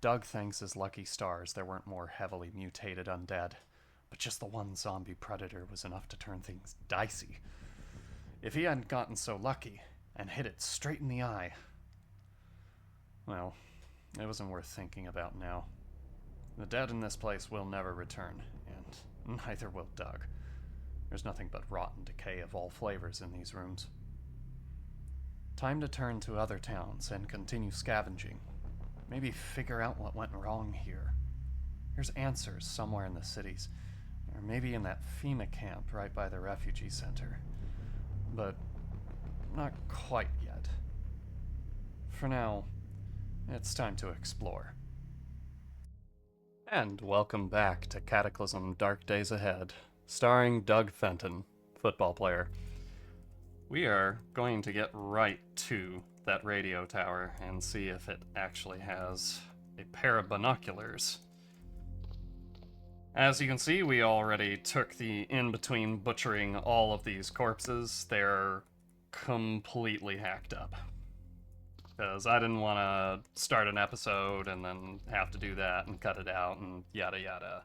Doug thanks his lucky stars there weren't more heavily mutated undead, but just the one zombie predator was enough to turn things dicey. If he hadn't gotten so lucky and hit it straight in the eye, well, it wasn't worth thinking about now. The dead in this place will never return, and neither will Doug. There's nothing but rotten decay of all flavors in these rooms. Time to turn to other towns and continue scavenging. Maybe figure out what went wrong here. There's answers somewhere in the cities, or maybe in that FEMA camp right by the refugee center. But not quite yet. For now, it's time to explore. And welcome back to Cataclysm Dark Days Ahead, starring Doug Fenton, football player. We are going to get right to that radio tower and see if it actually has a pair of binoculars. As you can see, we already took the in-between butchering all of these corpses. They're completely hacked up. Because I didn't want to start an episode and then have to do that and cut it out and yada yada.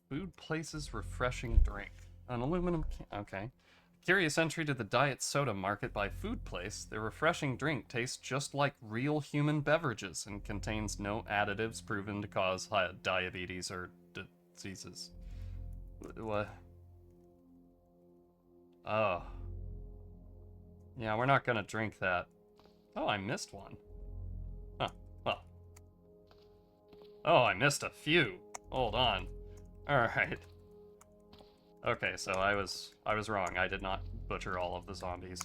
Food places refreshing drink. An aluminum can. Okay. Curious entry to the diet soda market by Food Place. The refreshing drink tastes just like real human beverages and contains no additives proven to cause diabetes or diseases. What? Oh. Yeah, we're not gonna drink that. Oh, I missed one. Huh, well. Oh, I missed a few. Hold on. Alright. Okay, so I was wrong. I did not butcher all of the zombies.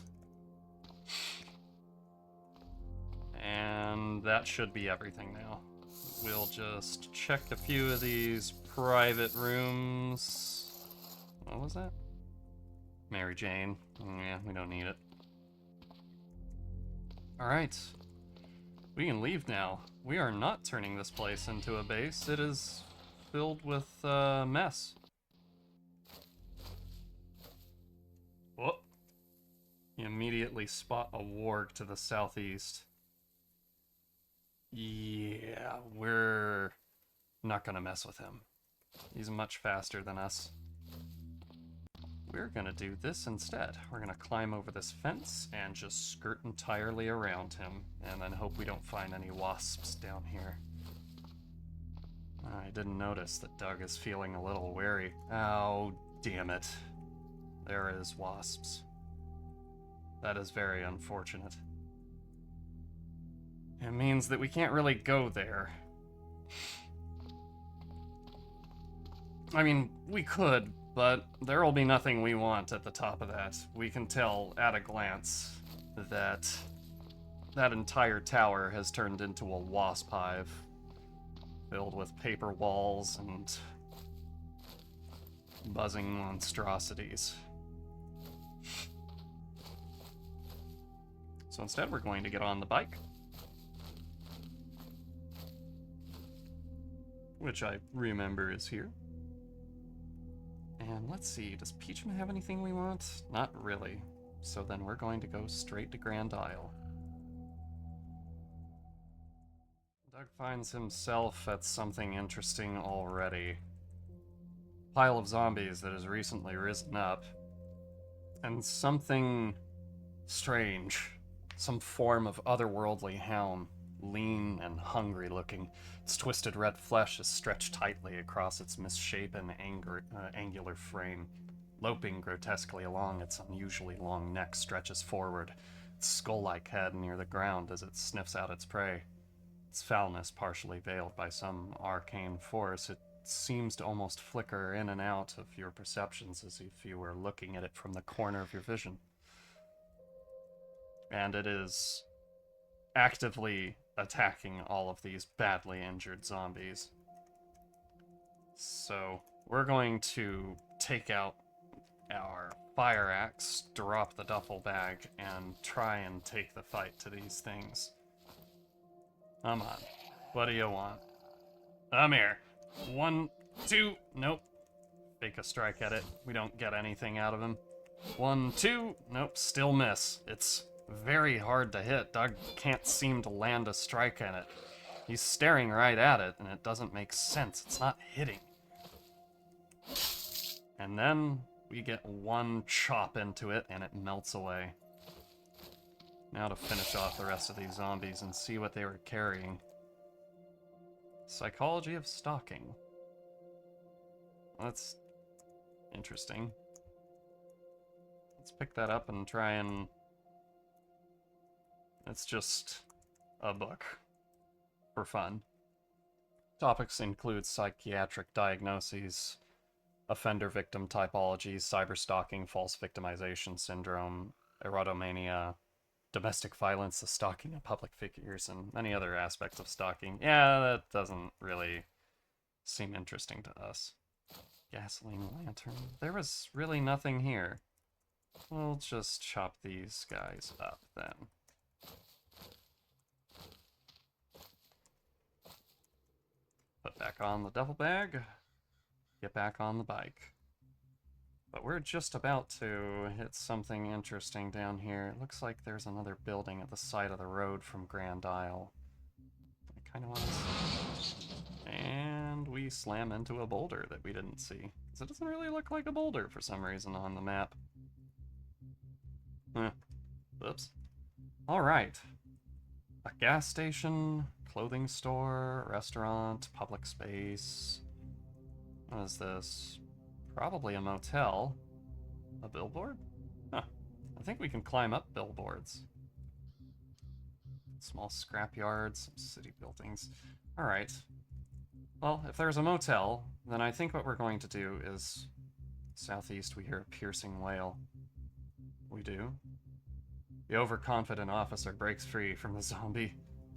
And that should be everything now. We'll just check a few of these private rooms. What was that? Mary Jane. Yeah, we don't need it. Alright. We can leave now. We are not turning this place into a base. It is filled with mess. Whoop. You immediately spot a warg to the southeast. Yeah, we're not gonna mess with him. He's much faster than us. We're gonna do this instead. We're gonna climb over this fence and just skirt entirely around him, and then hope we don't find any wasps down here. I didn't notice that Doug is feeling a little wary. Oh, damn it. There is wasps. That is very unfortunate. It means that we can't really go there. I mean, we could, but there will be nothing we want at the top of that. We can tell at a glance that that entire tower has turned into a wasp hive, filled with paper walls and buzzing monstrosities. So instead, we're going to get on the bike, which I remember is here. And let's see, does Peachman have anything we want? Not really. So then we're going to go straight to Grand Isle. Doug finds himself at something interesting already. Pile of zombies that has recently risen up. And something strange. Some form of otherworldly hound. Lean and hungry looking. Its twisted red flesh is stretched tightly across its misshapen, angular frame. Loping grotesquely along, its unusually long neck stretches forward, its skull-like head near the ground as it sniffs out its prey. Its foulness partially veiled by some arcane force, it seems to almost flicker in and out of your perceptions as if you were looking at it from the corner of your vision. And it is actively attacking all of these badly injured zombies. So we're going to take out our fire axe, drop the duffel bag, and try and take the fight to these things. Come on. What do you want? I'm here. 1, 2, nope. Fake a strike at it. We don't get anything out of him. 1, 2, nope, still miss. It's very hard to hit. Doug can't seem to land a strike in it. He's staring right at it, and it doesn't make sense. It's not hitting. And then we get one chop into it, and it melts away. Now to finish off the rest of these zombies and see what they were carrying. Psychology of stalking. Well, that's interesting. Let's pick that up and try and... It's just a book. For fun. Topics include psychiatric diagnoses, offender-victim typologies, cyberstalking, false victimization syndrome, erotomania, domestic violence, the stalking of public figures, and many other aspects of stalking. Yeah, that doesn't really seem interesting to us. Gasoline lantern. There was really nothing here. We'll just chop these guys up then. Put back on the duffel bag. Get back on the bike. But we're just about to hit something interesting down here. It looks like there's another building at the side of the road from Grand Isle. I kind of want to see. And we slam into a boulder that we didn't see. Because it doesn't really look like a boulder for some reason on the map. Whoops. Alright. A gas station, clothing store, restaurant, public space. What is this? Probably a motel. A billboard? Huh. I think we can climb up billboards. Small scrapyards, some city buildings. Alright. Well, if there's a motel, then I think what we're going to do is... Southeast, we hear a piercing wail. We do. The overconfident officer breaks free from the zombie.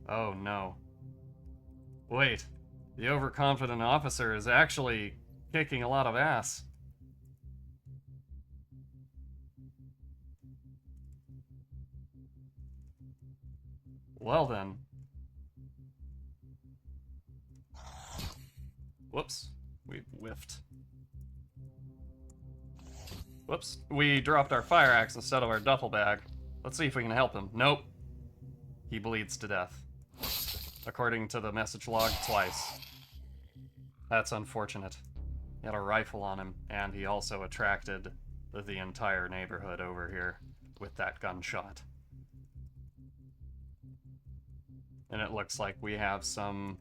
Oh no. Wait. The overconfident officer is actually kicking a lot of ass. Well then. Whoops. We whiffed. Whoops. We dropped our fire axe instead of our duffel bag. Let's see if we can help him. Nope. He bleeds to death. According to the message log, twice. That's unfortunate. He had a rifle on him, and he also attracted the entire neighborhood over here with that gunshot. And it looks like we have some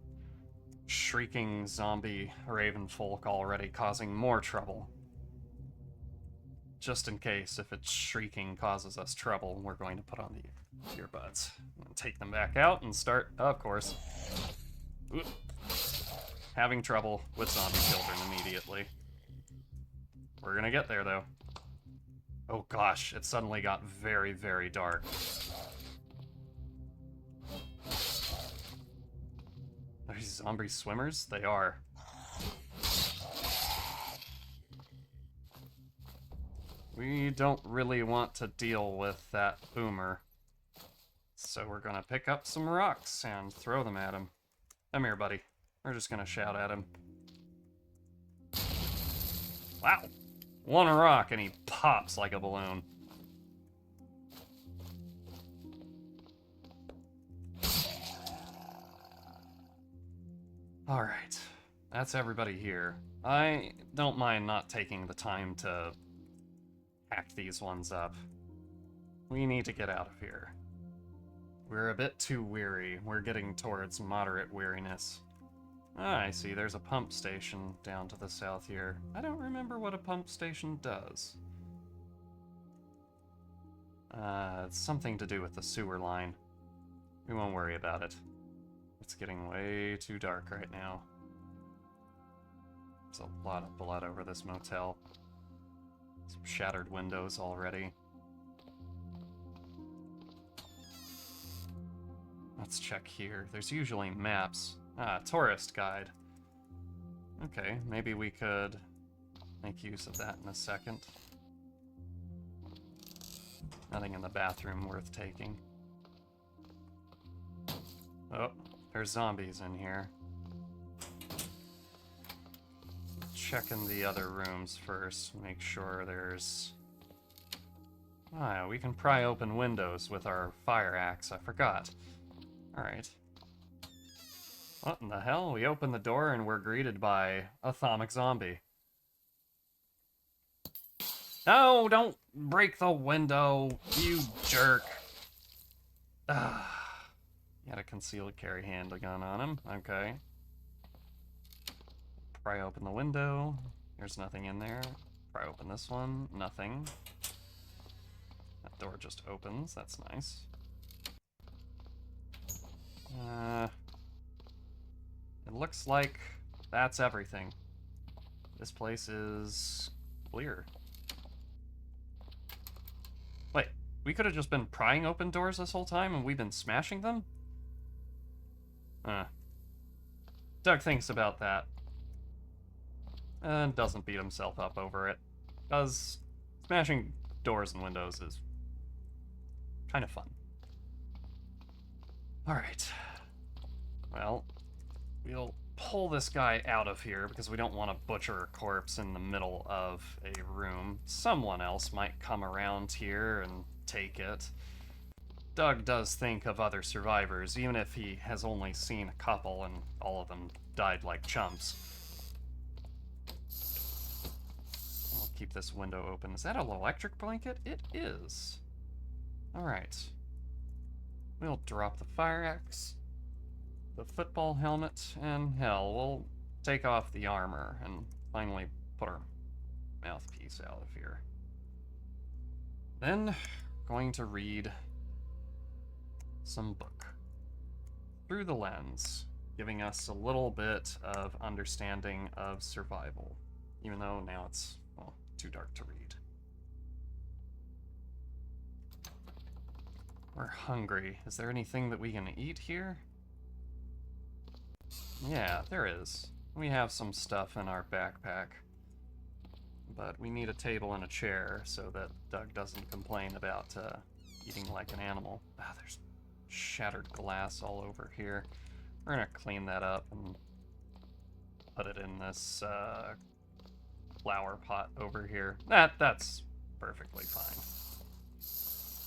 shrieking zombie raven folk already causing more trouble. Just in case, if its shrieking causes us trouble, we're going to put on the earbuds. And take them back out and start, of course, having trouble with zombie children immediately. We're gonna get there, though. Oh gosh, it suddenly got very, very dark. Are these zombie swimmers? They are. We don't really want to deal with that boomer. So we're gonna pick up some rocks and throw them at him. Come here, buddy. We're just gonna shout at him. Wow! One rock and he pops like a balloon. Alright. That's everybody here. I don't mind not taking the time to hack these ones up. We need to get out of here. We're a bit too weary. We're getting towards moderate weariness. Ah, I see. There's a pump station down to the south here. I don't remember what a pump station does. It's something to do with the sewer line. We won't worry about it. It's getting way too dark right now. There's a lot of blood over this motel. Some shattered windows already. Let's check here. There's usually maps. Ah, tourist guide. Okay, maybe we could make use of that in a second. Nothing in the bathroom worth taking. Oh, there's zombies in here. Checking the other rooms first, make sure there's... Ah, we can pry open windows with our fire axe, I forgot. Alright. What in the hell? We open the door and we're greeted by a atomic zombie. No, don't break the window, you jerk. He had a concealed carry handgun on him. Okay. Pry open the window. There's nothing in there. Pry open this one. Nothing. That door just opens. That's nice. It looks like that's everything. This place is clear. Wait, we could have just been prying open doors this whole time and we've been smashing them? Doug thinks about that. And doesn't beat himself up over it. Because smashing doors and windows is kind of fun. Alright. Well, we'll pull this guy out of here because we don't want to butcher a corpse in the middle of a room. Someone else might come around here and take it. Doug does think of other survivors, even if he has only seen a couple and all of them died like chumps. I'll keep this window open. Is that an electric blanket? It is. Alright. We'll drop the fire axe, the football helmet, and hell, we'll take off the armor and finally put our mouthpiece out of here. Then, going to read some book through the lens, giving us a little bit of understanding of survival, even though now it's, well, too dark to read. We're hungry. Is there anything that we can eat here? Yeah, there is. We have some stuff in our backpack. But we need a table and a chair so that Doug doesn't complain about eating like an animal. Ah, there's shattered glass all over here. We're gonna clean that up and put it in this flower pot over here. That's perfectly fine.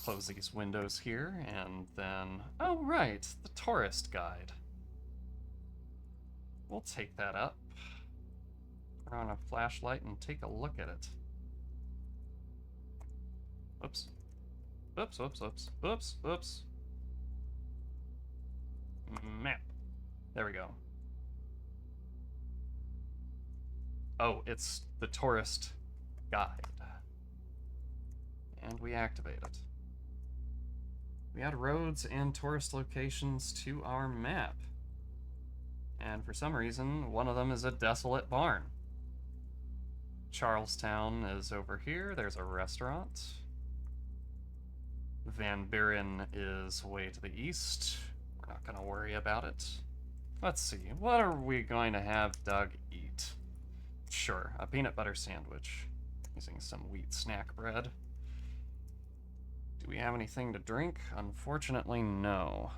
Close these windows here, and then... Oh, right, the tourist guide. We'll take that up, turn on a flashlight, and take a look at it. Oops. Oops, oops, oops, oops, oops. Map. There we go. Oh, it's the tourist guide. And we activate it. We add roads and tourist locations to our map. And for some reason, one of them is a desolate barn. Charlestown is over here. There's a restaurant. Van Buren is way to the east. We're not going to worry about it. Let's see. What are we going to have Doug eat? Sure, a peanut butter sandwich. Using some wheat snack bread. Do we have anything to drink? Unfortunately, no.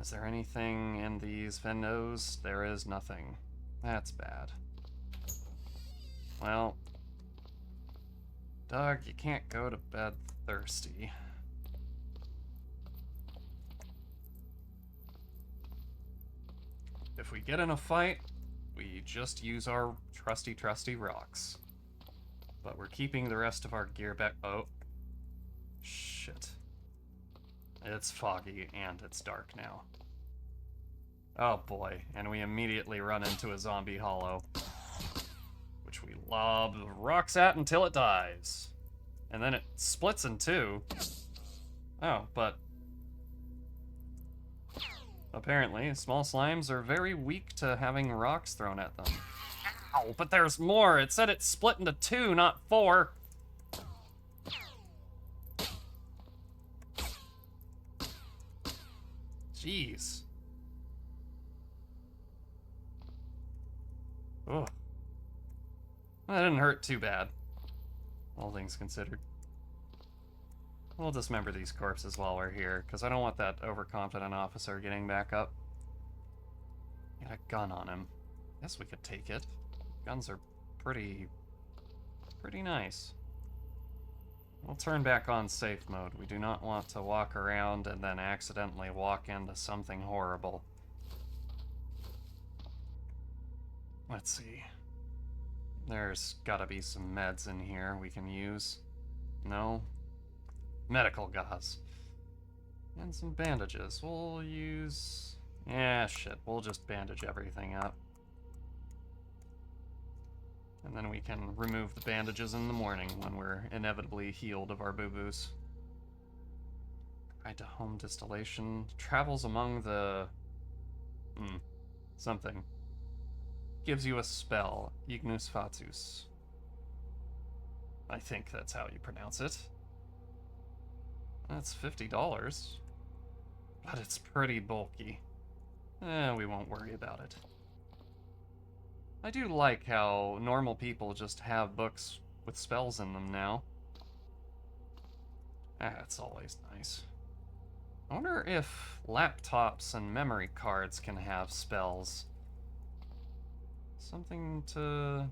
Is there anything in these vendors? There is nothing. That's bad. Well, Doug, you can't go to bed thirsty. If we get in a fight, we just use our trusty rocks. But we're keeping the rest of our gear back. Oh. Shit. It's foggy and it's dark now. Oh boy, and we immediately run into a zombie hollow, which we lob rocks at until it dies. And then it splits in two. Oh, but apparently small slimes are very weak to having rocks thrown at them. Ow, but there's more. It said it split into 2, not 4. Jeez. Ugh. That didn't hurt too bad, all things considered. We'll dismember these corpses while we're here, because I don't want that overconfident officer getting back up. He had a gun on him. Guess we could take it. Guns are pretty nice. We'll turn back on safe mode. We do not want to walk around and then accidentally walk into something horrible. Let's see. There's gotta be some meds in here we can use. No? Medical gauze. And some bandages. We'll use... yeah, shit. We'll just bandage everything up. And then we can remove the bandages in the morning when we're inevitably healed of our boo-boos. Guide to home distillation. Travels among the... something. Gives you a spell. Ignus Fatus. I think that's how you pronounce it. That's $50. But it's pretty bulky. We won't worry about it. I do like how normal people just have books with spells in them now. That's always nice. I wonder if laptops and memory cards can have spells. Something to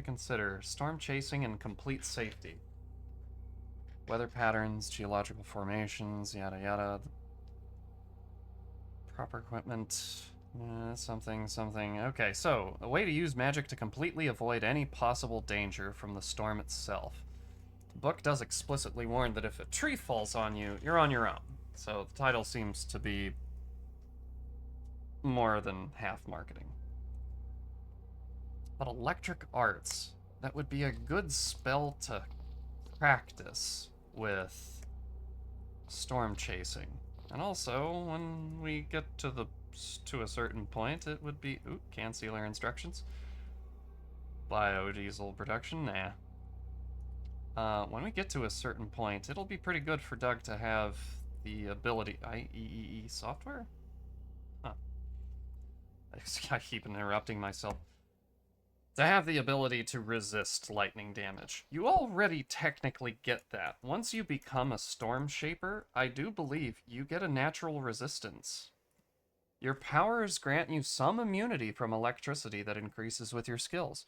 consider. Storm chasing and complete safety. Weather patterns, geological formations, yada yada. Proper equipment. Something. Okay, so, a way to use magic to completely avoid any possible danger from the storm itself. The book does explicitly warn that if a tree falls on you, you're on your own. So the title seems to be more than half marketing. But electric arts, that would be a good spell to practice with storm chasing. And also, when we get to a certain point, it would be... ooh, can sealer instructions. Biodiesel production, nah. When we get to a certain point, it'll be pretty good for Doug to have the ability... IEEE software? Huh. I keep interrupting myself. To have the ability to resist lightning damage. You already technically get that. Once you become a Storm Shaper, I do believe you get a natural resistance. Your powers grant you some immunity from electricity that increases with your skills.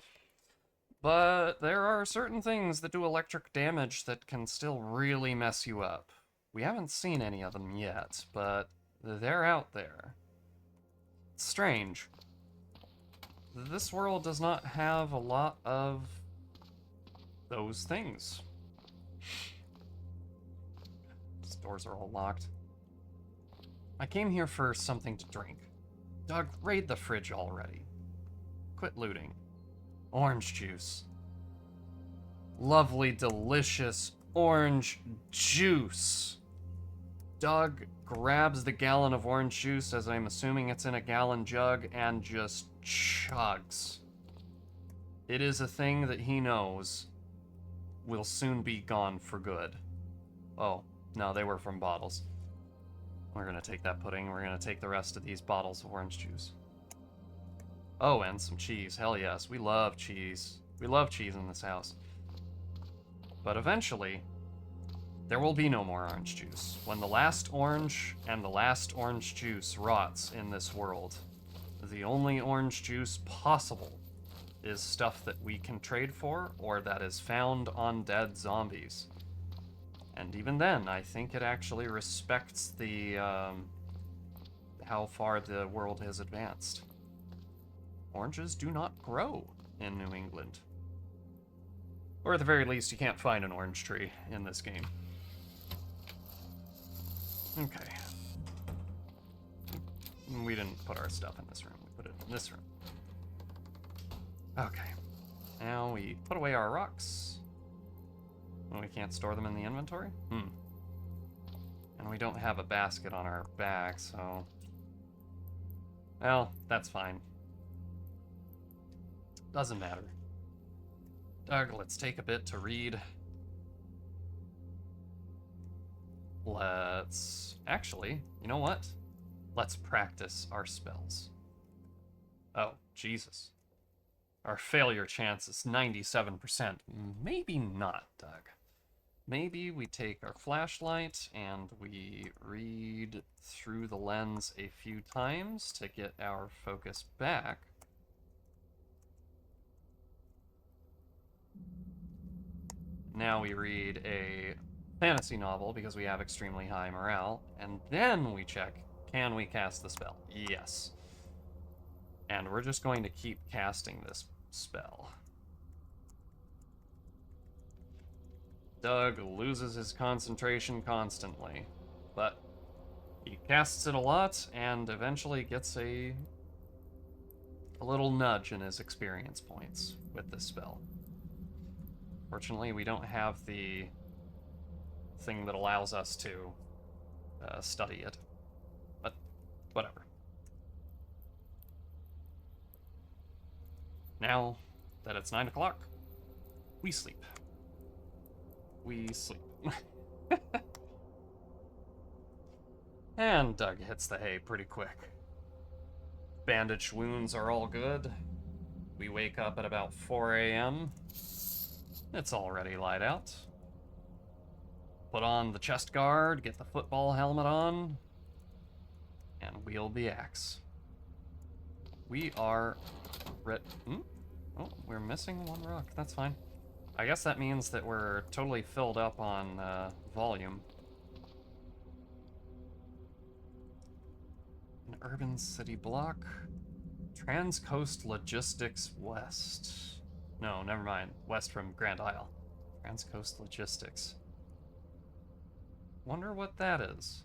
But there are certain things that do electric damage that can still really mess you up. We haven't seen any of them yet, but they're out there. It's strange. This world does not have a lot of those things. These doors are all locked. I came here for something to drink. Doug, raid the fridge already. Quit looting. Orange juice. Lovely, delicious orange juice. Doug grabs the gallon of orange juice, as I'm assuming it's in a gallon jug, and just chugs. It is a thing that he knows will soon be gone for good. Oh, no, they were from bottles. We're gonna take that pudding, we're gonna take the rest of these bottles of orange juice. Oh, and some cheese. Hell yes, we love cheese. We love cheese in this house. But eventually, there will be no more orange juice. When the last orange and the last orange juice rots in this world, the only orange juice possible is stuff that we can trade for or that is found on dead zombies. And even then, I think it actually respects the, how far the world has advanced. Oranges do not grow in New England. Or at the very least, you can't find an orange tree in this game. Okay. We didn't put our stuff in this room. We put it in this room. Okay. Now we put away our rocks. We can't store them in the inventory? And we don't have a basket on our back, so... well, that's fine. Doesn't matter. Doug, let's take a bit to read. Let's... actually, you know what? Let's practice our spells. Oh, Jesus. Our failure chance is 97%. Maybe not, Doug. Maybe we take our flashlight and we read through the lens a few times to get our focus back. Now we read a fantasy novel because we have extremely high morale, and then we check, can we cast the spell? Yes. And we're just going to keep casting this spell. Doug loses his concentration constantly, but he casts it a lot and eventually gets a little nudge in his experience points with this spell. Fortunately, we don't have the thing that allows us to study it, but whatever. Now that it's 9 o'clock, we sleep. We sleep. And Doug hits the hay pretty quick. Bandaged wounds are all good. We wake up at about 4 a.m. It's already light out. Put on the chest guard, get the football helmet on, and wield the axe. We are Oh, we're missing one rock. That's fine. I guess that means that we're totally filled up on volume. An urban city block. Transcoast Logistics West. No, never mind. West from Grand Isle. Transcoast Logistics. Wonder what that is.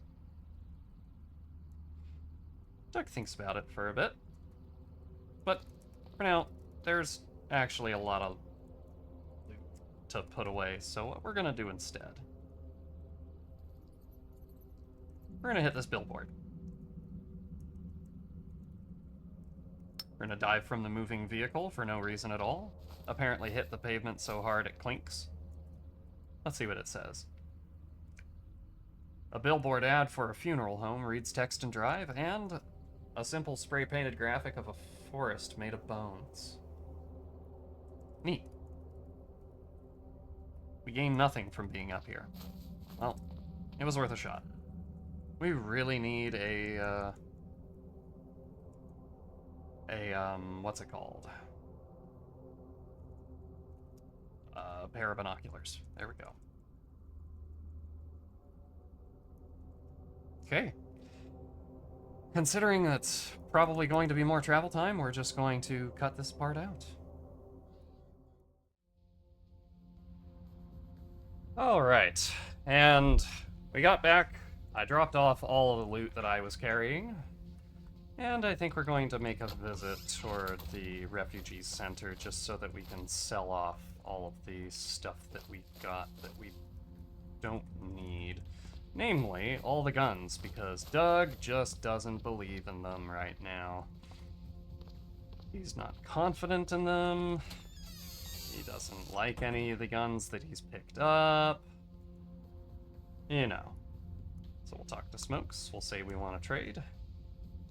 Doug thinks about it for a bit. But for now, there's actually a lot of loot to put away, so what we're gonna do instead, we're gonna hit this billboard. We're gonna dive from the moving vehicle for no reason at all. Apparently hit the pavement so hard it clinks. Let's see what it says. A billboard ad for a funeral home reads text and drive, and a simple spray-painted graphic of a forest made of bones. Neat. We gain nothing from being up here. Well, it was worth a shot. We really need a what's it called? A pair of binoculars. There we go. Okay. Considering that's probably going to be more travel time, we're just going to cut this part out. Alright, and we got back. I dropped off all of the loot that I was carrying, and I think we're going to make a visit toward the refugee center just so that we can sell off all of the stuff that we got that we don't need. Namely, all the guns, because Doug just doesn't believe in them right now. He's not confident in them. He doesn't like any of the guns that he's picked up. You know. So we'll talk to Smokes, we'll say we want to trade.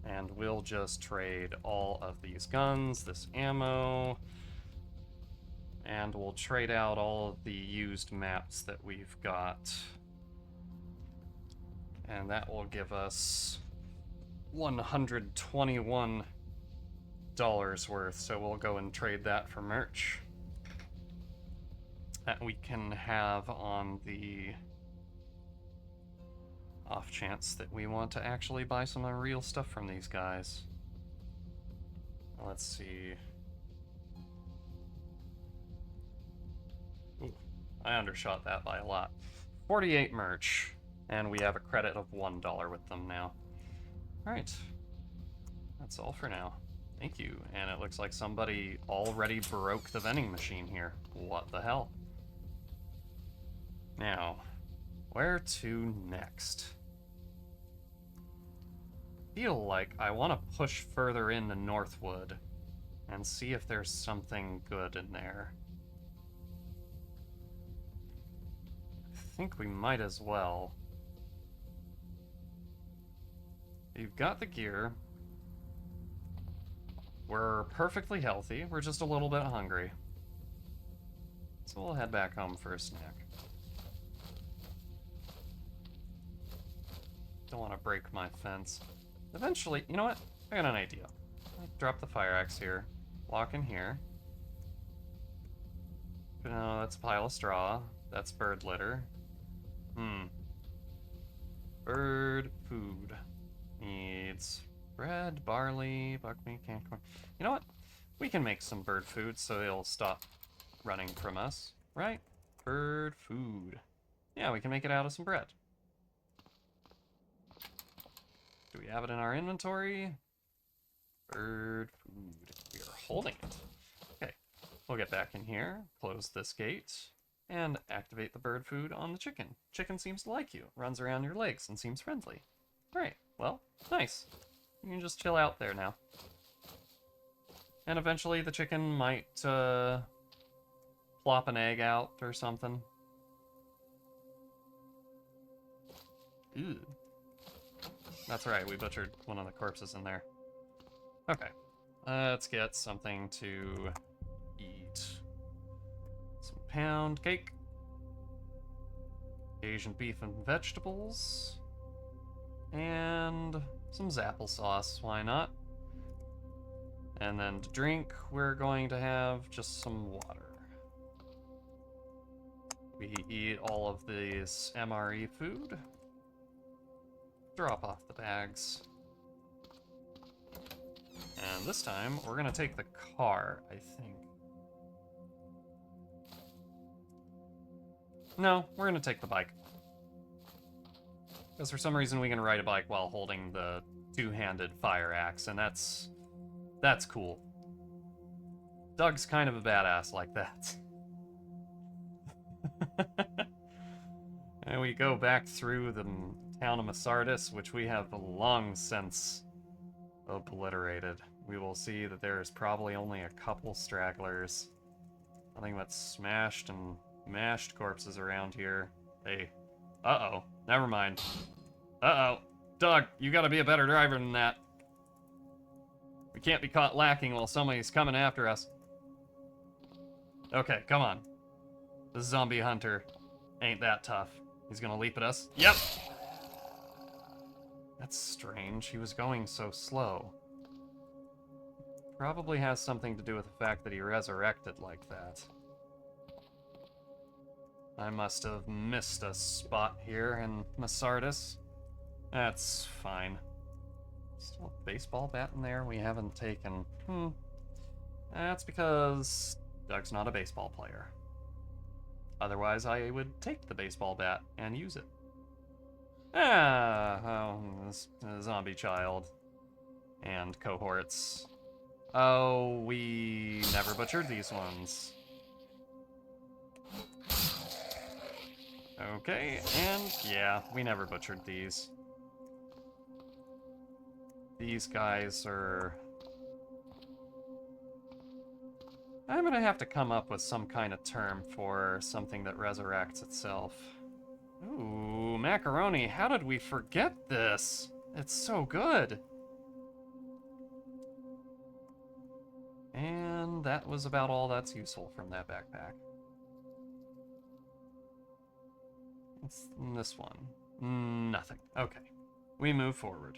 And we'll just trade all of these guns, this ammo, and we'll trade out all of the used maps that we've got. And that will give us $121 worth, so we'll go and trade that for merch. That we can have on the off chance that we want to actually buy some real stuff from these guys. Let's see. Ooh, I undershot that by a lot. 48 merch. And we have a credit of $1 with them now. Alright. That's all for now. Thank you. And it looks like somebody already broke the vending machine here. What the hell? Now, where to next? I feel like I want to push further into Northwood and see if there's something good in there. I think we might as well. You've got the gear. We're perfectly healthy. We're just a little bit hungry. So we'll head back home for a snack. Don't want to break my fence. Eventually, you know what? I got an idea. Drop the fire axe here. Walk in here. No, that's a pile of straw. That's bird litter. Bird food. Needs bread, barley, buckwheat, canned corn. You know what? We can make some bird food so it'll stop running from us, right? Bird food. Yeah, we can make it out of some bread. Do we have it in our inventory? Bird food. We are holding it. Okay, we'll get back in here, close this gate, and activate the bird food on the chicken. Chicken seems to like you, runs around your legs, and seems friendly. Alright, well, nice. You can just chill out there now. And eventually the chicken might, plop an egg out or something. Ew. That's right, we butchered one of the corpses in there. Okay, let's get something to eat. Some pound cake. Asian beef and vegetables. And some Zapple sauce, why not? And then to drink, we're going to have just some water. We eat all of this MRE food. Drop off the bags. And this time, we're gonna take the car, I think. No, we're gonna take the bike. Because for some reason we can ride a bike while holding the two-handed fire axe, and that's cool. Doug's kind of a badass like that. And we go back through the town of Masardis, which we have long since obliterated. We will see that there is probably only a couple stragglers. Nothing but smashed and mashed corpses around here. Hey. Uh-oh. Never mind. Uh-oh. Doug, you gotta be a better driver than that. We can't be caught lacking while somebody's coming after us. Okay, come on. The zombie hunter ain't that tough. He's gonna leap at us. Yep! That's strange. He was going so slow. Probably has something to do with the fact that he resurrected like that. I must have missed a spot here in Masardis. That's fine. Still a baseball bat in there we haven't taken. That's because Doug's not a baseball player. Otherwise, I would take the baseball bat and use it. This zombie child and cohorts. Oh, we never butchered these ones. Okay, and yeah, we never butchered these. These guys are... I'm gonna have to come up with some kind of term for something that resurrects itself. Ooh, macaroni, how did we forget this? It's so good. And that was about all that's useful from that backpack. What's this one? Nothing. Okay. We move forward.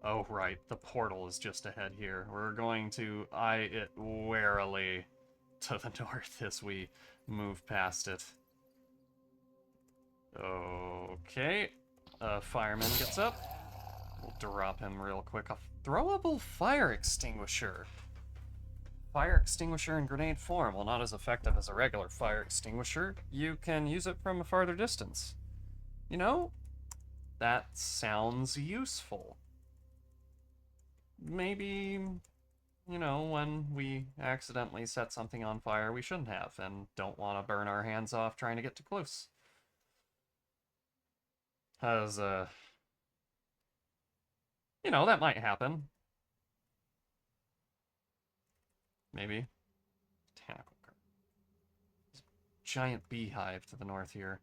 Oh, right. The portal is just ahead here. We're going to eye it warily to the north as we move past it. Okay. A fireman gets up. We'll drop him real quick. A throwable fire extinguisher. Fire extinguisher in grenade form. While not as effective as a regular fire extinguisher, you can use it from a farther distance. You know, that sounds useful. Maybe, you know, when we accidentally set something on fire we shouldn't have and don't want to burn our hands off trying to get too close. Because, you know, that might happen. Maybe. Botanical garden. Giant beehive to the north here.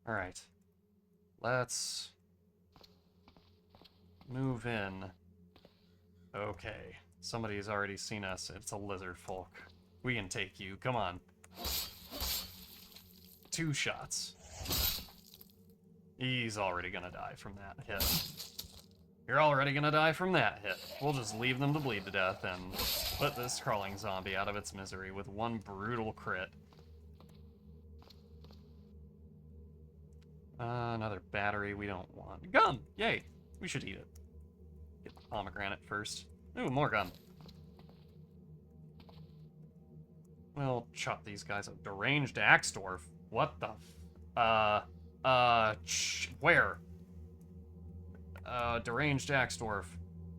Alright. Let's move in. Okay. Somebody's already seen us. It's a lizard folk. We can take you. Come on. 2 shots. He's already gonna die from that hit. You're already gonna die from that hit. We'll just leave them to bleed to death and put this crawling zombie out of its misery with one brutal crit. Another battery we don't want. Gum! Yay! We should eat it. Get the pomegranate first. Ooh, more gum. We'll chop these guys up. Deranged axe dwarf. What the where? Deranged axe dwarf.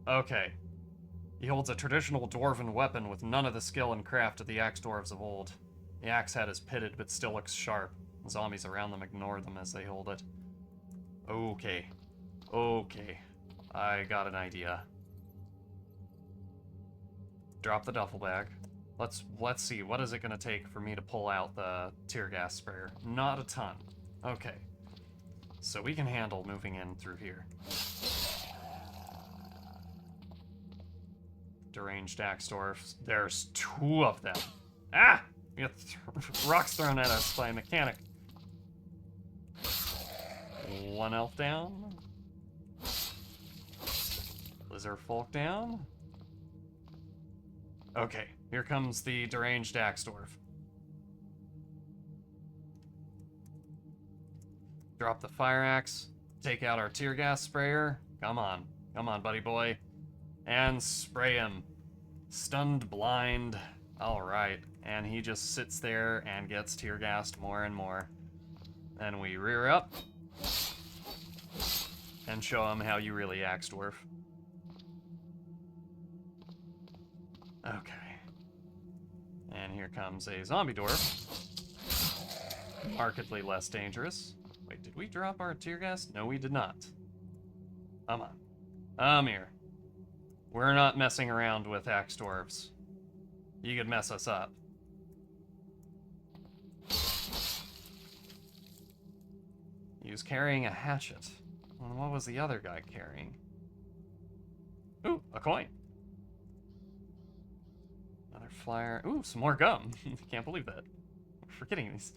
Okay. He holds a traditional dwarven weapon with none of the skill and craft of the axe dwarves of old. The axe head is pitted but still looks sharp. The zombies around them ignore them as they hold it. Okay. Okay. I got an idea. Drop the duffel bag. Let's see, what is it gonna take for me to pull out the tear gas sprayer? Not a ton. Okay. So we can handle moving in through here. Deranged axe dwarfs. There's 2 of them. Ah! We got rocks thrown at us by a mechanic. 1 elf down. Lizard folk down. Okay, here comes the deranged axe dwarf. Drop the fire axe. Take out our tear gas sprayer. Come on, buddy boy. And spray him. Stunned blind. Alright. And he just sits there and gets tear gassed more and more. Then we rear up. And show him how you really axe dwarf. Okay. And here comes a zombie dwarf. Markedly less dangerous. Wait, did we drop our tear gas? No, we did not. Come on. Come here. We're not messing around with axe dwarves. You could mess us up. He was carrying a hatchet. And what was the other guy carrying? Ooh, a coin. Another flyer. Ooh, some more gum. Can't believe that. I'm forgetting these.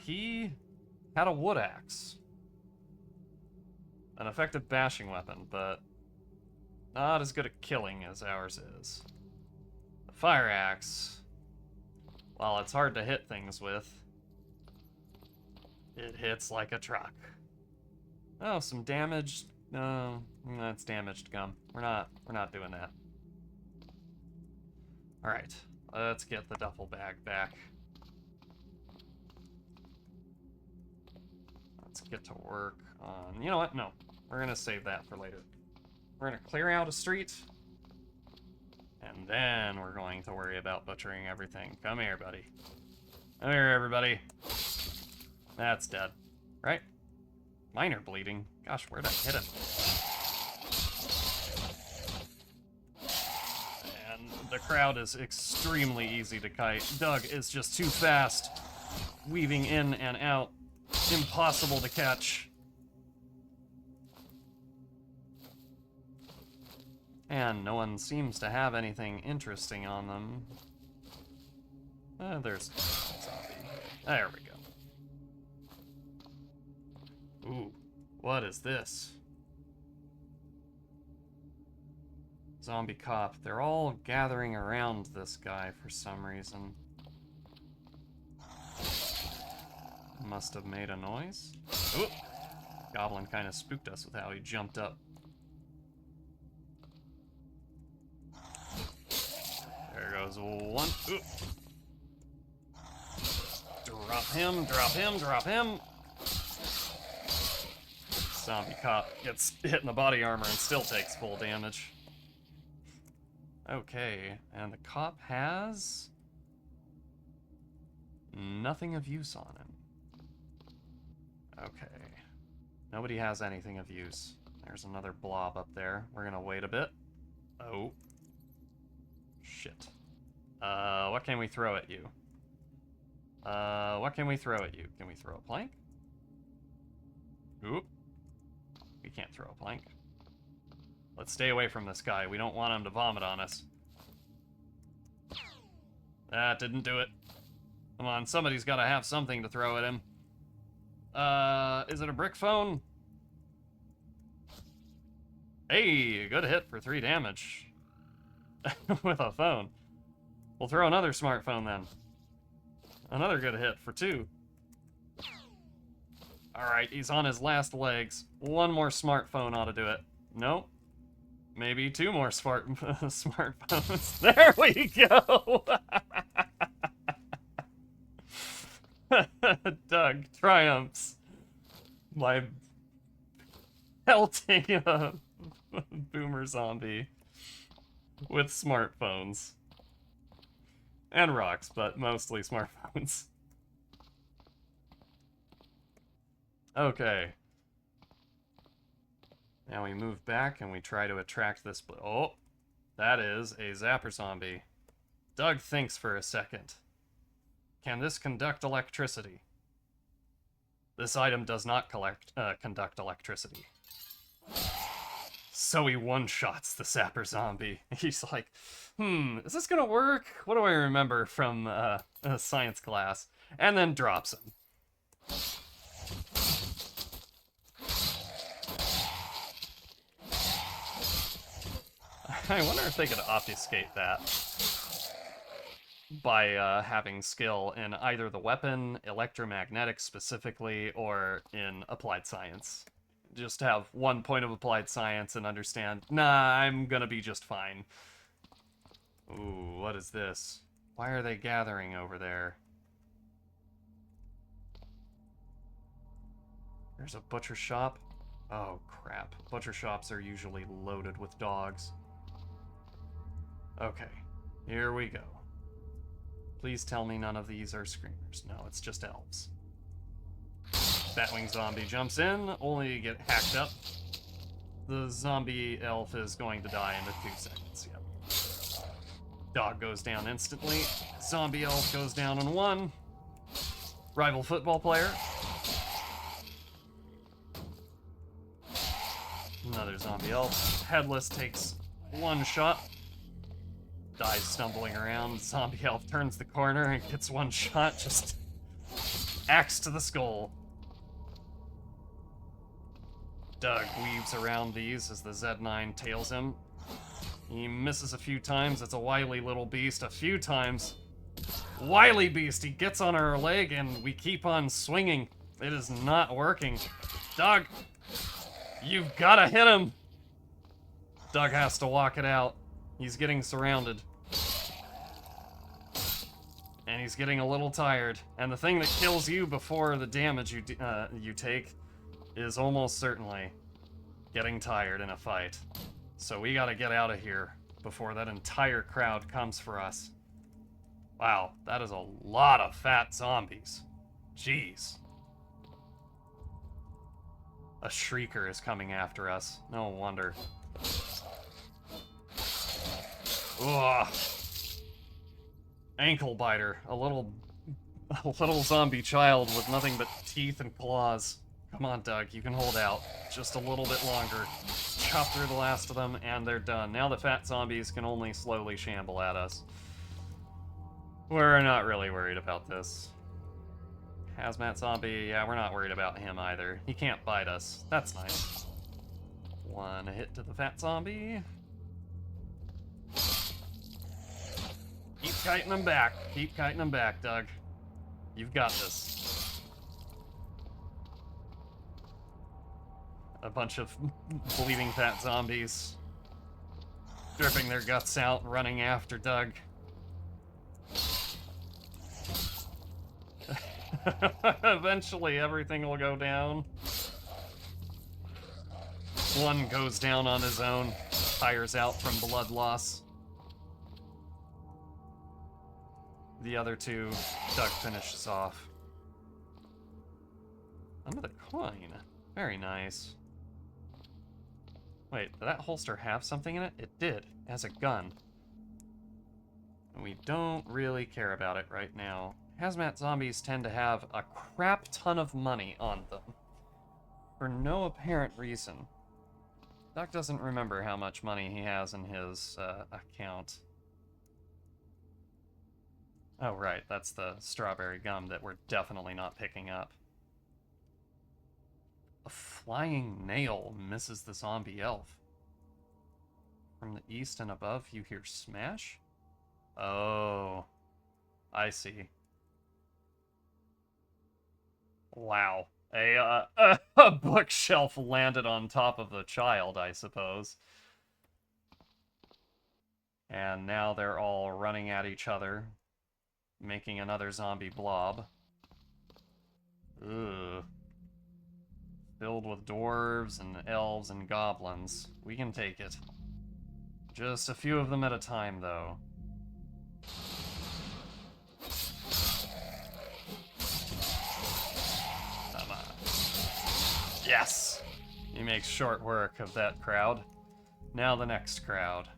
He had a wood axe. An effective bashing weapon, but not as good at killing as ours is. The fire axe, while it's hard to hit things with, it hits like a truck. Oh, some damaged. No, that's damaged gum. We're not doing that. All right, let's get the duffel bag back. Let's get to work on. You know what? No, we're gonna save that for later. We're gonna clear out a street, and then we're going to worry about butchering everything. Come here, buddy. Come here, everybody. That's dead, right? Minor bleeding. Gosh, where'd I hit him? And the crowd is extremely easy to kite. Doug is just too fast, weaving in and out. Impossible to catch. And no one seems to have anything interesting on them. There's a zombie. There we go. Ooh, what is this? Zombie cop. They're all gathering around this guy for some reason. Must have made a noise. Ooh! Goblin kind of spooked us with how he jumped up. There goes one. Ooh. Drop him, drop him, drop him. Zombie cop gets hit in the body armor and still takes full damage. Okay, and the cop has nothing of use on him. Okay. Nobody has anything of use. There's another blob up there. We're gonna wait a bit. Oh. Shit. What can we throw at you? What can we throw at you? Can we throw a plank? Oop. We can't throw a plank. Let's stay away from this guy. We don't want him to vomit on us. That didn't do it. Come on, somebody's gotta have something to throw at him. Is it a brick phone? Hey, good hit for 3 damage. with a phone. We'll throw another smartphone then. Another good hit for 2. Alright, he's on his last legs. One more smartphone ought to do it. Nope. Maybe 2 more smartphones. There we go! Doug triumphs by pelting a boomer zombie with smartphones. And rocks, but mostly smartphones. Okay. Now we move back and we try to attract this... Oh! That is a zapper zombie. Doug thinks for a second. Can this conduct electricity? This item does not conduct electricity. So he one-shots the zapper zombie. He's like, is this gonna work? What do I remember from a science class? And then drops him. I wonder if they could obfuscate that by having skill in either the weapon, electromagnetics specifically, or in applied science. Just have 1 point of applied science and understand, nah, I'm gonna be just fine. Ooh, what is this? Why are they gathering over there? There's a butcher shop. Oh, crap. Butcher shops are usually loaded with dogs. Okay, here we go. Please tell me none of these are screamers. No, it's just elves. Batwing zombie jumps in, only to get hacked up. The zombie elf is going to die in 2 seconds, yep. Dog goes down instantly. Zombie elf goes down in 1. Rival football player. Another zombie elf. Headless takes 1 shot. Dies stumbling around. Zombie elf turns the corner and gets 1 shot. Just axe to the skull. Doug weaves around these as the Z9 tails him. He misses a few times. It's a wily little beast. A few times. Wily beast. He gets on our leg and we keep on swinging. It is not working. Doug, you've got to hit him. Doug has to walk it out. He's getting surrounded. And he's getting a little tired. And the thing that kills you before the damage you take is almost certainly getting tired in a fight. So we gotta get out of here before that entire crowd comes for us. Wow, that is a lot of fat zombies. Jeez. A shrieker is coming after us. No wonder. Ugh. Ankle biter. A little zombie child with nothing but teeth and claws. Come on, Doug, you can hold out. Just a little bit longer. Chop through the last of them, and they're done. Now the fat zombies can only slowly shamble at us. We're not really worried about this. Hazmat zombie, yeah, we're not worried about him either. He can't bite us. That's nice. 1 hit to the fat zombie. Keep kiting them back. Keep kiting them back, Doug. You've got this. A bunch of bleeding fat zombies. Dripping their guts out, running after Doug. Eventually, everything will go down. 1 goes down on his own, tires out from blood loss. The other 2, Doug finishes off. Another coin. Very nice. Wait, did that holster have something in it? It did. It has a gun. And we don't really care about it right now. Hazmat zombies tend to have a crap ton of money on them. For no apparent reason. Doc doesn't remember how much money he has in his account. Oh, right, that's the strawberry gum that we're definitely not picking up. A flying nail misses the zombie elf. From the east and above, you hear smash? Oh, I see. Wow. A bookshelf landed on top of the child, I suppose. And now they're all running at each other, making another zombie blob. Ugh. Filled with dwarves and elves and goblins. We can take it. Just a few of them at a time, though. Come on. Yes! He makes short work of that crowd. Now the next crowd.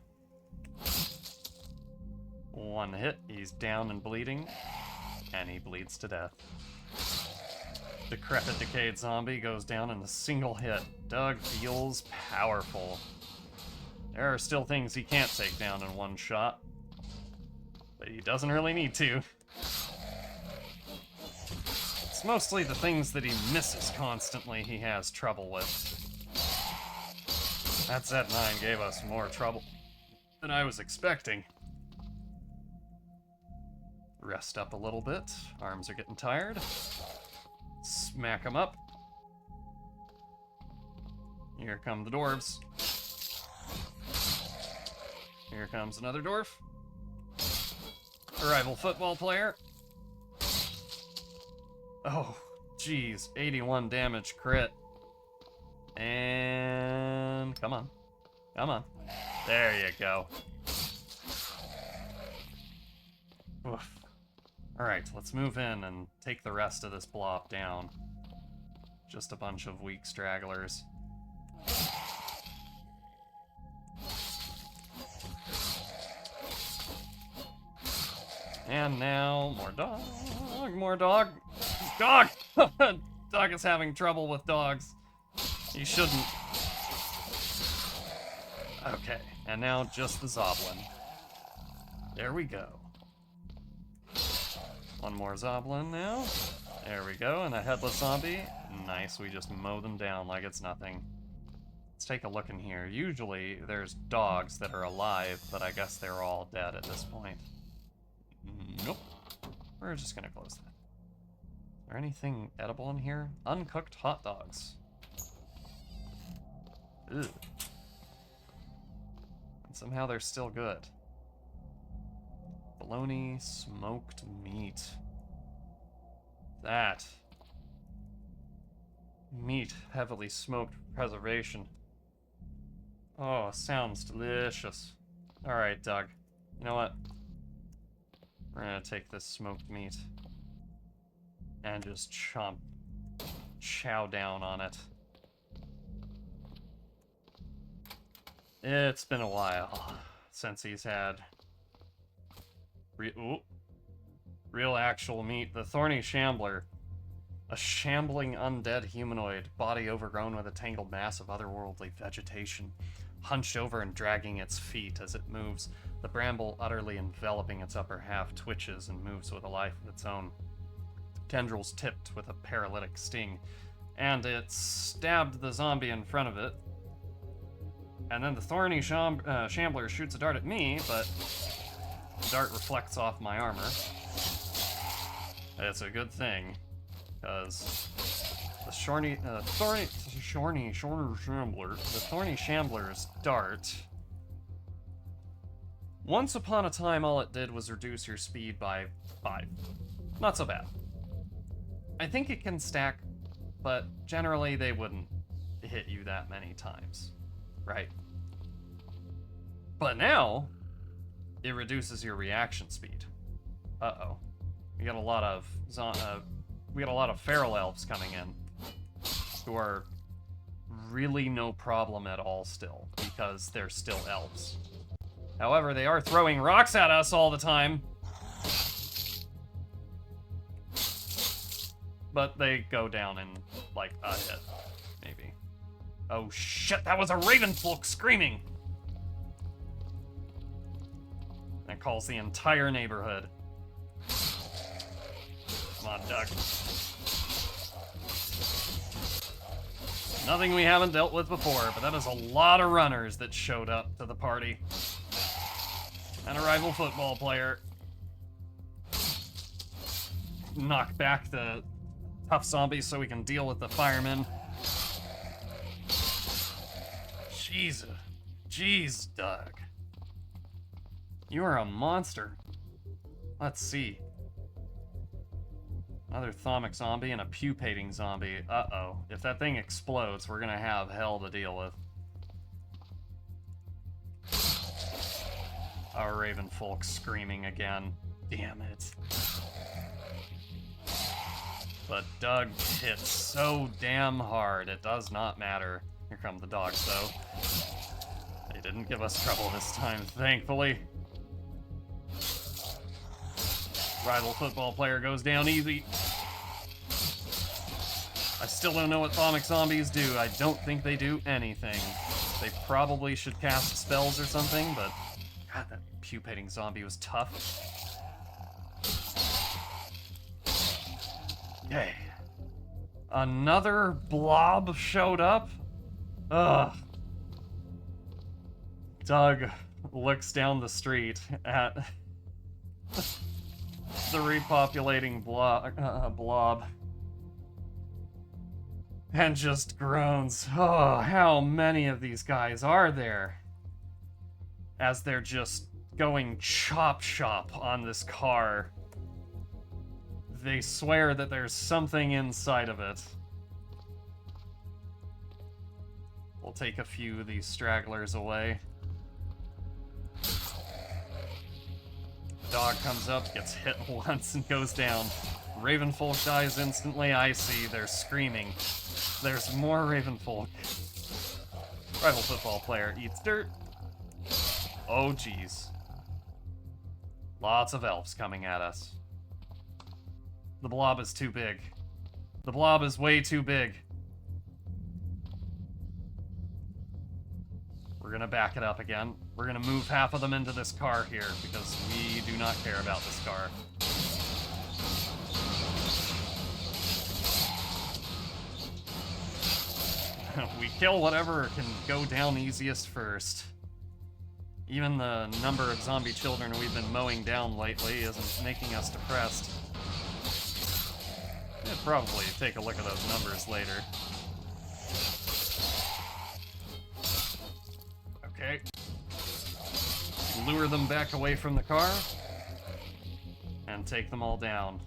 One hit, he's down and bleeding, and he bleeds to death. Decrepit, decayed zombie goes down in a single hit. Doug feels powerful. There are still things he can't take down in one shot, but he doesn't really need to. It's mostly the things that he misses constantly he has trouble with. That Z9 gave us more trouble than I was expecting. Rest up a little bit. Arms are getting tired. Smack them up. Here come the dwarves. Here comes another dwarf. A rival football player. Oh, geez. 81 damage crit. And come on. Come on. There you go. Oof. Alright, let's move in and take the rest of this blob down. Just a bunch of weak stragglers. And now, more dog, more dog. Dog! Dog is having trouble with dogs. He shouldn't. Okay, and now just the Zoblin. There we go. One more Zoblin now. There we go, and a headless zombie. Nice, we just mow them down like it's nothing. Let's take a look in here. Usually there's dogs that are alive, but I guess they're all dead at this point. Nope. We're just gonna close that. Is there anything edible in here? Uncooked hot dogs. Ew. And somehow they're still good. Bologna smoked meat. That. Meat heavily smoked preservation. Oh, sounds delicious. Alright, Doug. You know what? We're gonna take this smoked meat and just chow down on it. It's been a while since he's had real actual meat. The Thorny Shambler. A shambling undead humanoid, body overgrown with a tangled mass of otherworldly vegetation, hunched over and dragging its feet as it moves. The bramble, utterly enveloping its upper half, twitches and moves with a life of its own. Tendrils tipped with a paralytic sting, and it stabbed the zombie in front of it. And then the Thorny Shambler shoots a dart at me, but the dart reflects off my armor. It's a good thing, because the Thorny Shambler's dart. Once upon a time, all it did was reduce your speed by 5. Not so bad. I think it can stack, but generally they wouldn't hit you that many times, right? But now, it reduces your reaction speed. Uh-oh. We got a lot of feral elves coming in, who are really no problem at all still, because they're still elves. However, they are throwing rocks at us all the time. But they go down in, like, a hit, maybe. Oh shit, that was a Ravenfolk screaming! That calls the entire neighborhood. Come on, Doug. Nothing we haven't dealt with before, but that is a lot of runners that showed up to the party. And a rival football player. Knock back the tough zombies so we can deal with the firemen. Jeez, Doug. You are a monster. Let's see. Another thermic zombie and a pupating zombie. Uh-oh. If that thing explodes, we're gonna have hell to deal with. Our raven folk screaming again. Damn it. But Doug hits so damn hard, it does not matter. Here come the dogs, though. They didn't give us trouble this time, thankfully. Rival football player goes down easy. I still don't know what thermic zombies do. I don't think they do anything. They probably should cast spells or something, but... God, that pupating zombie was tough. Yay. Another blob showed up? Ugh. Doug looks down the street at the repopulating blob and just groans. Oh, how many of these guys are there? As they're just going chop shop on this car. They swear that there's something inside of it. We'll take a few of these stragglers away. Dog comes up, gets hit once, and goes down. Ravenfolk dies instantly. I see. They're screaming. There's more Ravenfolk. Rival football player eats dirt. Oh, geez. Lots of elves coming at us. The blob is too big. The blob is way too big. We're gonna back it up again. We're gonna move half of them into this car here, because we do not care about this car. We kill whatever can go down easiest first. Even the number of zombie children we've been mowing down lately isn't making us depressed. We'll probably take a look at those numbers later. Okay. Lure them back away from the car. And take them all down.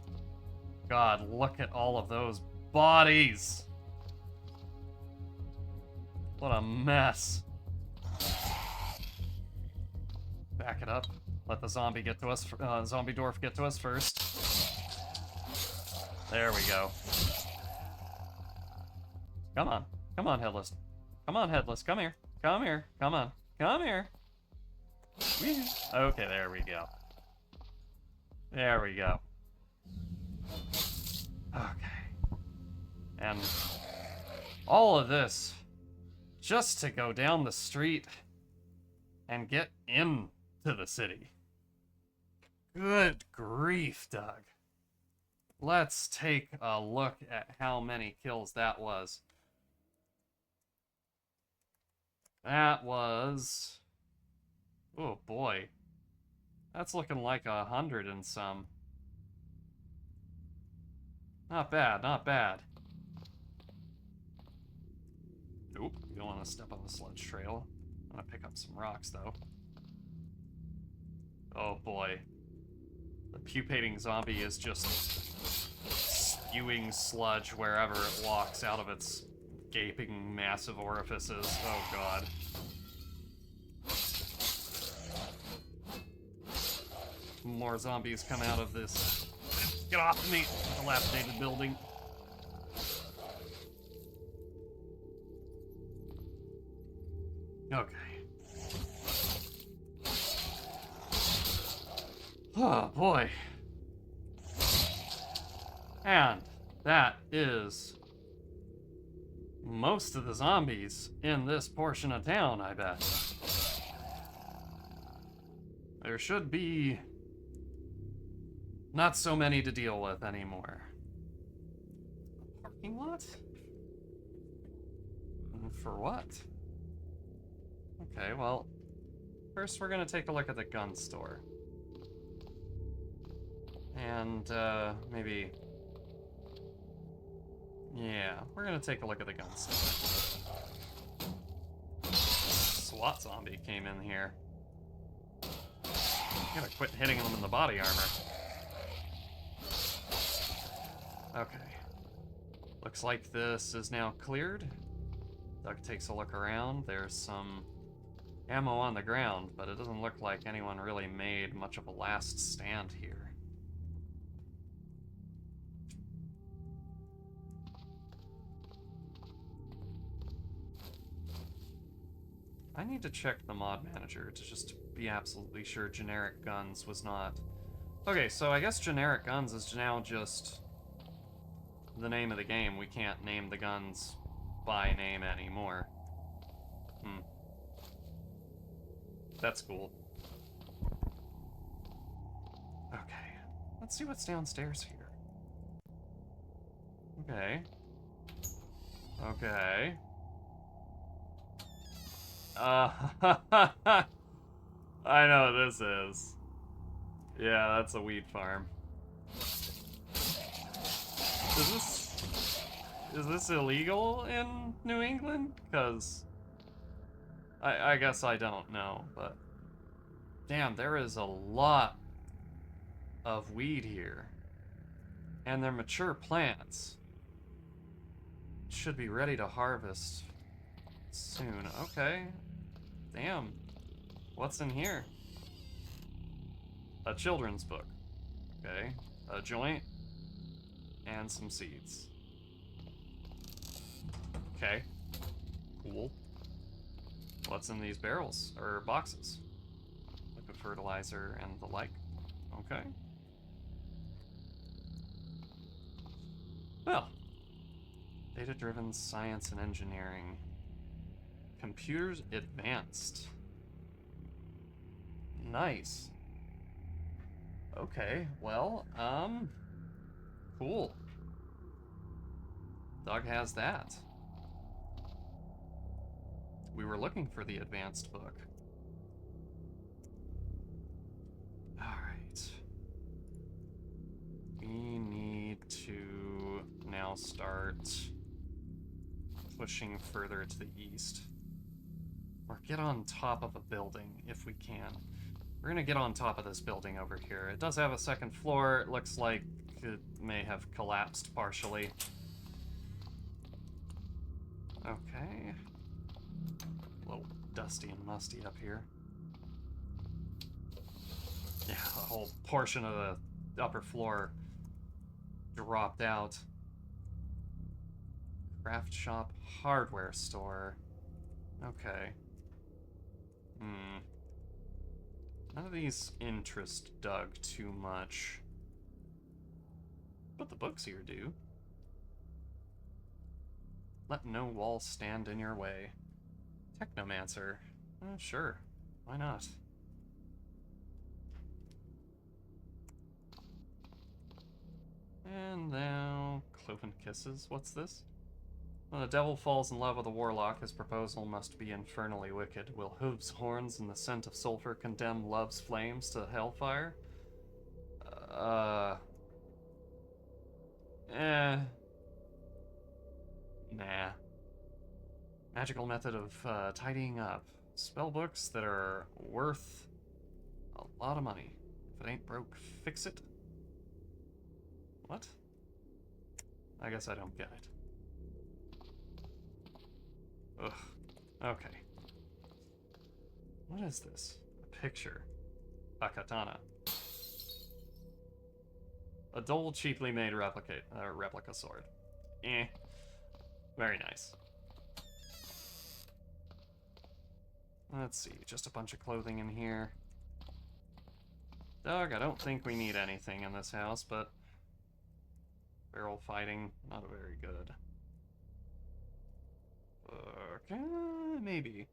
God, look at all of those bodies! What a mess. Back it up. Let the zombie get to us. Zombie dwarf get to us first. There we go. Come on. Come on, Headless. Come on, Headless. Come here. Come here. Come on. Come here. Whee. Okay, there we go. There we go. Okay. And all of this just to go down the street and get into the city. Good grief, Doug. Let's take a look at how many kills that was. That was... oh boy. That's looking like 100 and some. Not bad, not bad. Oop, you don't want to step on the sludge trail. I'm gonna pick up some rocks, though. Oh boy. The pupating zombie is just spewing sludge wherever it walks out of its gaping massive orifices. Oh god. More zombies come out of this. Get off of me, dilapidated building. Okay. Oh boy. And that is most of the zombies in this portion of town, I bet. There should be not so many to deal with anymore. Parking lot? For what? Okay, well, first we're gonna take a look at the gun store. And, maybe... Yeah, we're gonna take a look at the gun store. SWAT zombie came in here. Gotta quit hitting them in the body armor. Okay. Looks like this is now cleared. Doug takes a look around. There's some ammo on the ground, but it doesn't look like anyone really made much of a last stand here. I need to check the mod manager to just be absolutely sure generic guns was not... Okay, so I guess generic guns is now just the name of the game. We can't name the guns by name anymore. That's cool. Okay, let's see what's downstairs here. Okay. Okay. I know what this is. Yeah, that's a weed farm. Is this illegal in New England? Because I guess I don't know, but damn, there is a lot of weed here. And they're mature plants. Should be ready to harvest soon. Okay. Damn. What's in here? A children's book. Okay. A joint. And some seeds. Okay. Cool. What's in these barrels? Or boxes? Liquid fertilizer and the like. Okay. Well. Data-driven science and engineering. Computers advanced. Nice. Okay, well, cool. Doug has that. We were looking for the advanced book. Alright. We need to now start pushing further to the east. Or get on top of a building, if we can. We're gonna get on top of this building over here. It does have a second floor. It looks like it may have collapsed partially. Okay. A little dusty and musty up here. Yeah, a whole portion of the upper floor dropped out. Craft shop, hardware store. Okay. None of these interest Doug too much. But the books here do. Let no wall stand in your way. Technomancer. Sure. Why not? And now... Cloven Kisses. What's this? When the devil falls in love with a warlock, his proposal must be infernally wicked. Will hooves, horns, and the scent of sulfur condemn love's flames to hellfire? Nah. Magical method of tidying up. Spellbooks that are worth a lot of money. If it ain't broke, fix it. What? I guess I don't get it. Ugh. Okay. What is this? A picture. A katana. A dull, cheaply made replica sword. Eh. Very nice. Let's see, just a bunch of clothing in here. Doug, I don't think we need anything in this house, but... barrel fighting, not very good. Okay, maybe.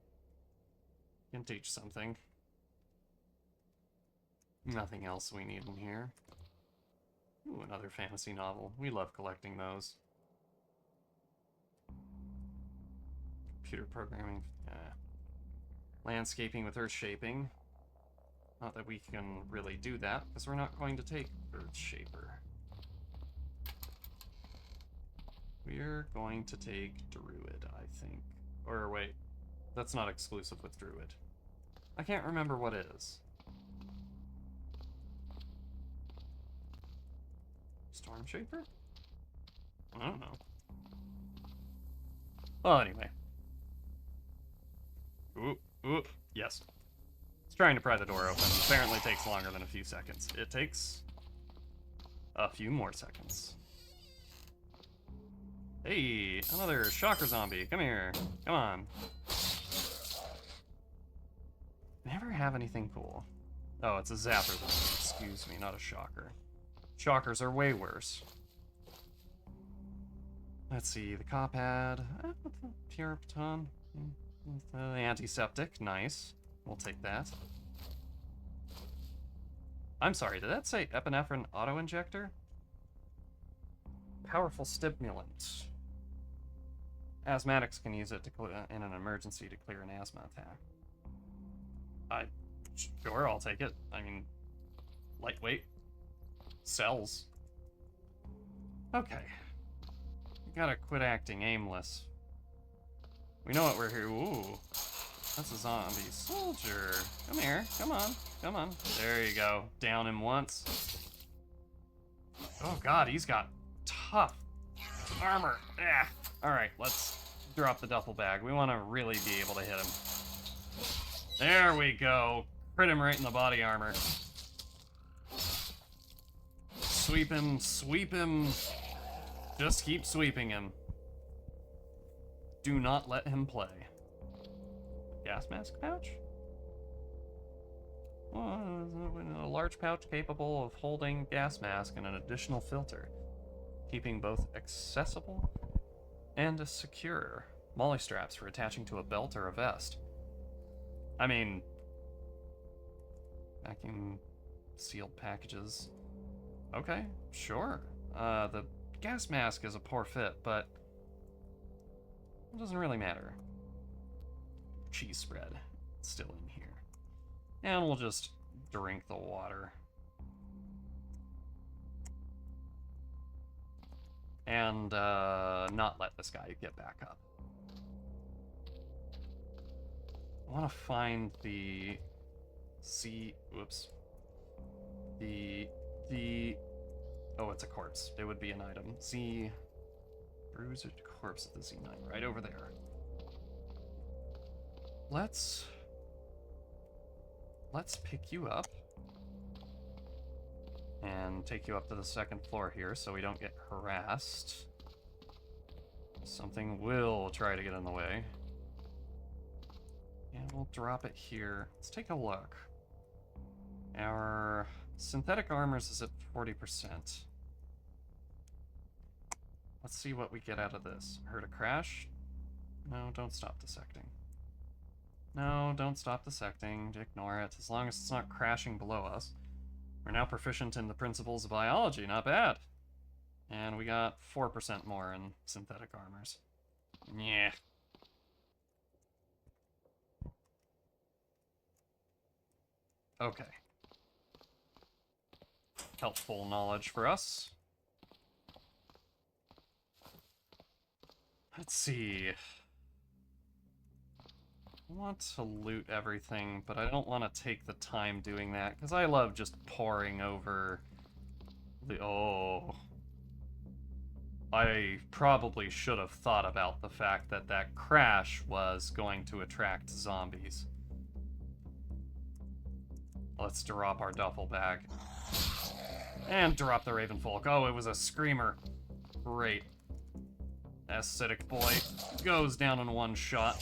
Can teach something. Nothing else we need in here. Ooh, another fantasy novel. We love collecting those. computer programming. Landscaping with earth shaping. Not that we can really do that, because we're not going to take Earth Shaper. We're going to take Druid, I think. Or wait, that's not exclusive with Druid. I can't remember what is. Storm Shaper? I don't know. Well, anyway. Ooh, yes. Trying to pry the door open apparently takes longer than a few seconds. It takes a few more seconds. Hey, another shocker zombie. Come here. Come on. Never have anything cool. Oh, it's a zapper zombie. Excuse me, not a shocker. Shockers are way worse. Let's see, the cop pad. Pure baton. The antiseptic. Nice. We'll take that. I'm sorry, did that say epinephrine auto-injector? Powerful stimulant. Asthmatics can use it to in an emergency to clear an asthma attack. Sure, I'll take it. I mean, lightweight. Cells. Okay. We gotta quit acting aimless. We know what we're here. Ooh. That's a zombie soldier. Come here. Come on. Come on. There you go. Down him once. Oh god, he's got tough armor. Ah. Alright, let's drop the duffel bag. We want to really be able to hit him. There we go. Crit him right in the body armor. Sweep him. Sweep him. Just keep sweeping him. Do not let him play. Gas mask pouch? A large pouch capable of holding gas mask and an additional filter, keeping both accessible and secure. Molly straps for attaching to a belt or a vest. I mean, vacuum sealed packages. Okay, sure. The gas mask is a poor fit, but it doesn't really matter. Cheese spread still in here. And we'll just drink the water. And not let this guy get back up. I want to find the whoops. Oh, it's a corpse. It would be an item. Bruised corpse of the Z9, right over there. Let's pick you up and take you up to the second floor here so we don't get harassed. Something will try to get in the way. And we'll drop it here. Let's take a look. Our synthetic armors is at 40%. Let's see what we get out of this. Heard a crash? No, don't stop dissecting. No, don't stop dissecting. Ignore it. As long as it's not crashing below us. We're now proficient in the principles of biology. Not bad. And we got 4% more in synthetic armors. Yeah. Okay. Helpful knowledge for us. Let's see. I want to loot everything, but I don't want to take the time doing that, because I love just poring over the... Oh. I probably should have thought about the fact that that crash was going to attract zombies. Let's drop our duffel bag. And drop the Ravenfolk. Oh, it was a screamer. Great. Acidic boy goes down in one shot.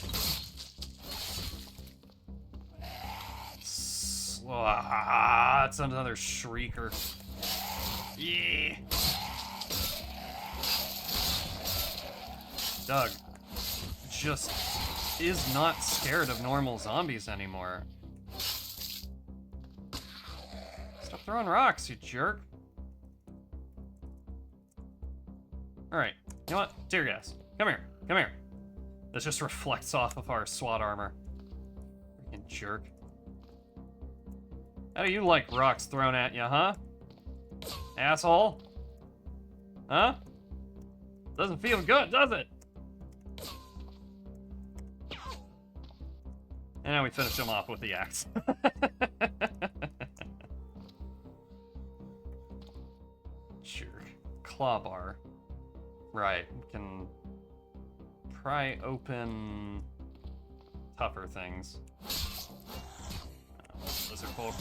It's another shrieker. Yeah. Doug just is not scared of normal zombies anymore. Stop throwing rocks, you jerk. Alright, you know what? Tear gas. Come here. Come here. That just reflects off of our SWAT armor. Freaking jerk. How do you like rocks thrown at you, huh? Asshole? Huh? Doesn't feel good, does it? And now we finish him off with the axe. Sure. Claw bar. Right. We can pry open tougher things. Lizard folk.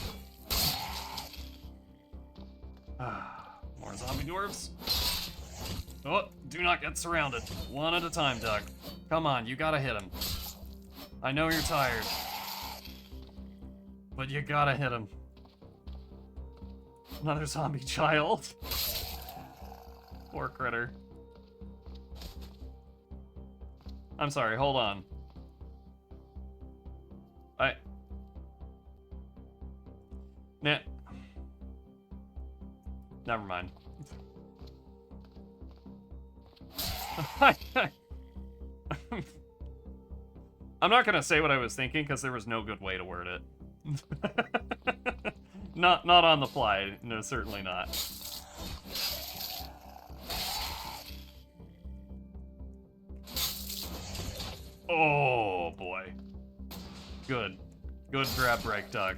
More zombie dwarves. Oh, do not get surrounded. One at a time, Doug. Come on, you gotta hit him. I know you're tired, but you gotta hit him. Another zombie child. Poor critter. I'm sorry, hold on. Nah. Never mind. I'm not gonna say what I was thinking because there was no good way to word it. Not on the fly. No, certainly not. Oh boy. Good grab break, Doug.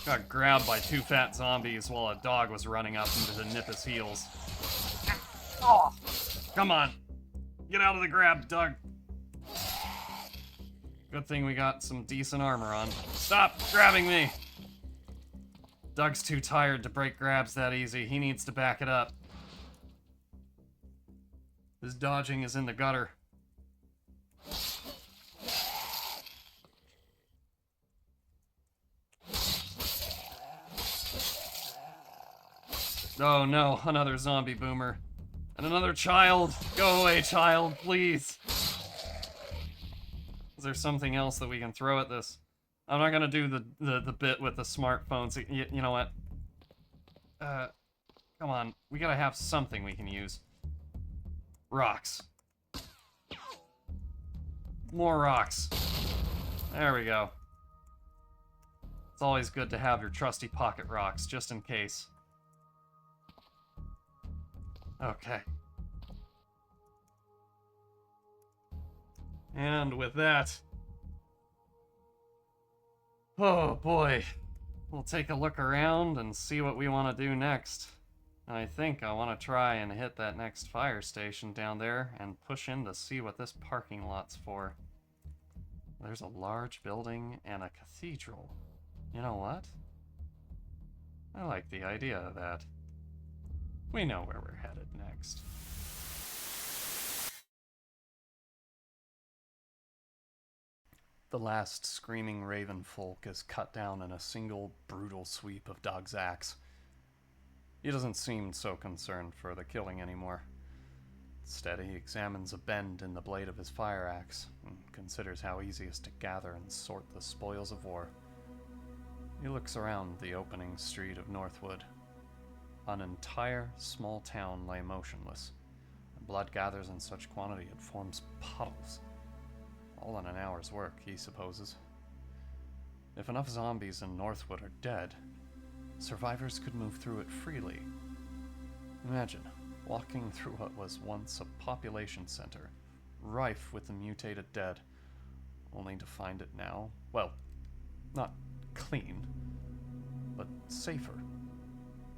Got grabbed by 2 fat zombies while a dog was running up to nip his heels. Oh, come on. Get out of the grab, Doug. Good thing we got some decent armor on. Stop grabbing me! Doug's too tired to break grabs that easy. He needs to back it up. His dodging is in the gutter. Oh no, another zombie boomer. And another child! Go away, child, please! Is there something else that we can throw at this? I'm not gonna do the bit with the smartphones. You know what? Come on. We gotta have something we can use. Rocks. More rocks. There we go. It's always good to have your trusty pocket rocks, just in case. Okay. And with that... Oh boy. We'll take a look around and see what we want to do next. I think I want to try and hit that next fire station down there and push in to see what this parking lot's for. There's a large building and a cathedral. You know what? I like the idea of that. We know where we're headed next. The last screaming raven folk is cut down in a single brutal sweep of Doug's axe. He doesn't seem so concerned for the killing anymore. Instead, he examines a bend in the blade of his fire axe and considers how easy it is to gather and sort the spoils of war. He looks around the opening street of Northwood. An entire small town lay motionless. Blood gathers in such quantity it forms puddles. All in an hour's work, he supposes. If enough zombies in Northwood are dead, survivors could move through it freely. Imagine walking through what was once a population center, rife with the mutated dead, only to find it now, well, not clean, but safer.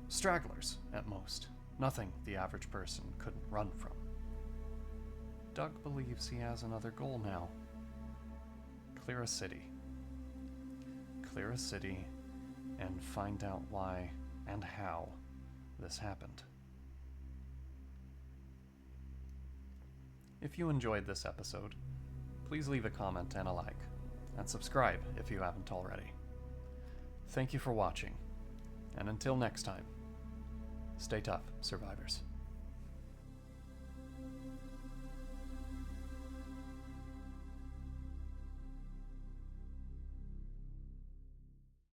Stragglers, at most. Nothing the average person couldn't run from. Doug believes he has another goal now. Clear a city. Clear a city and find out why and how this happened. If you enjoyed this episode, please leave a comment and a like, and subscribe if you haven't already. Thank you for watching, and until next time, stay tough, survivors.